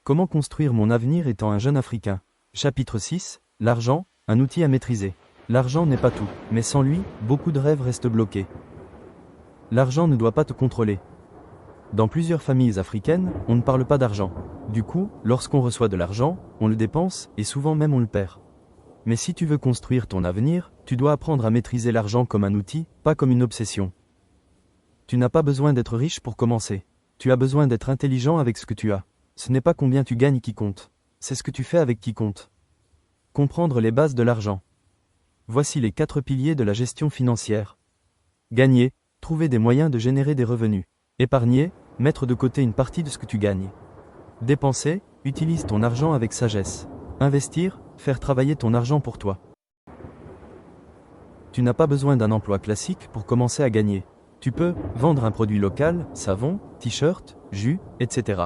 Comment construire mon avenir étant un jeune Africain? Chapitre 6, l'argent, un outil à maîtriser. L'argent n'est pas tout, mais sans lui, beaucoup de rêves restent bloqués. L'argent ne doit pas te contrôler. Dans plusieurs familles africaines, on ne parle pas d'argent. Du coup, lorsqu'on reçoit de l'argent, on le dépense, et souvent même on le perd. Mais si tu veux construire ton avenir, tu dois apprendre à maîtriser l'argent comme un outil, pas comme une obsession. Tu n'as pas besoin d'être riche pour commencer. Tu as besoin d'être intelligent avec ce que tu as. Ce n'est pas combien tu gagnes qui compte. C'est ce que tu fais avec qui compte. Comprendre les bases de l'argent. Voici les 4 piliers de la gestion financière. Gagner, trouver des moyens de générer des revenus. Épargner, mettre de côté une partie de ce que tu gagnes. Dépenser, utilise ton argent avec sagesse. Investir, faire travailler ton argent pour toi. Tu n'as pas besoin d'un emploi classique pour commencer à gagner. Tu peux vendre un produit local, savon, t-shirt, jus, etc.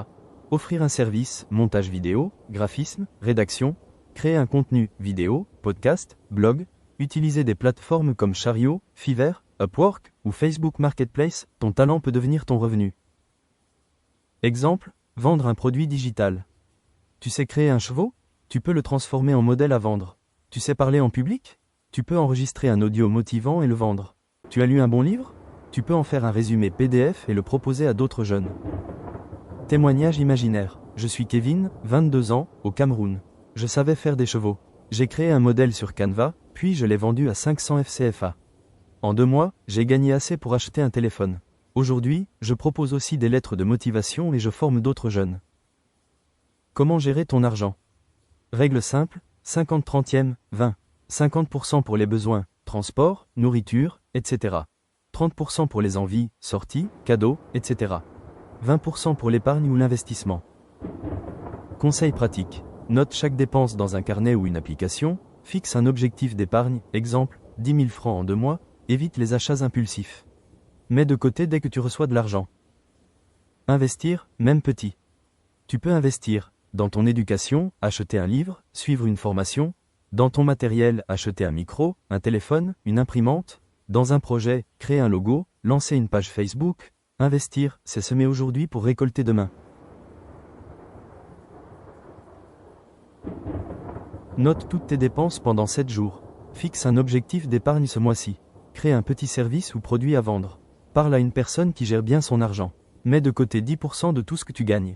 Offrir un service, montage vidéo, graphisme, rédaction, créer un contenu, vidéo, podcast, blog, utiliser des plateformes comme Chariot, Fiverr, Upwork ou Facebook Marketplace, ton talent peut devenir ton revenu. Exemple, vendre un produit digital. Tu sais créer un chevaux? Tu peux le transformer en modèle à vendre. Tu sais parler en public? Tu peux enregistrer un audio motivant et le vendre. Tu as lu un bon livre? Tu peux en faire un résumé PDF et le proposer à d'autres jeunes. Témoignage imaginaire. Je suis Kevin, 22 ans, au Cameroun. Je savais faire des chevaux. J'ai créé un modèle sur Canva, puis je l'ai vendu à 500 FCFA. En 2 mois, j'ai gagné assez pour acheter un téléphone. Aujourd'hui, je propose aussi des lettres de motivation et je forme d'autres jeunes. Comment gérer ton argent? Règle simple, 50-30e, 20. 50% pour les besoins, transport, nourriture, etc. 30% pour les envies, sorties, cadeaux, etc. 20% pour l'épargne ou l'investissement. Conseil pratique. Note chaque dépense dans un carnet ou une application, fixe un objectif d'épargne, exemple, 10 000 francs en 2 mois, évite les achats impulsifs. Mets de côté dès que tu reçois de l'argent. Investir, même petit. Tu peux investir dans ton éducation, acheter un livre, suivre une formation, dans ton matériel, acheter un micro, un téléphone, une imprimante, dans un projet, créer un logo, lancer une page Facebook. Investir, c'est semer aujourd'hui pour récolter demain. Note toutes tes dépenses pendant 7 jours. Fixe un objectif d'épargne ce mois-ci. Crée un petit service ou produit à vendre. Parle à une personne qui gère bien son argent. Mets de côté 10% de tout ce que tu gagnes.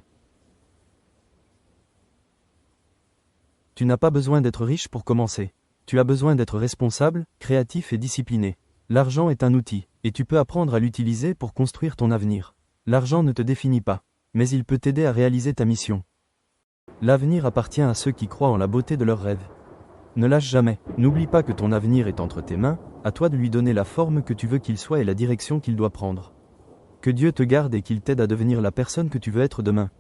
Tu n'as pas besoin d'être riche pour commencer. Tu as besoin d'être responsable, créatif et discipliné. L'argent est un outil, et tu peux apprendre à l'utiliser pour construire ton avenir. L'argent ne te définit pas, mais il peut t'aider à réaliser ta mission. L'avenir appartient à ceux qui croient en la beauté de leurs rêves. Ne lâche jamais, n'oublie pas que ton avenir est entre tes mains, à toi de lui donner la forme que tu veux qu'il soit et la direction qu'il doit prendre. Que Dieu te garde et qu'il t'aide à devenir la personne que tu veux être demain.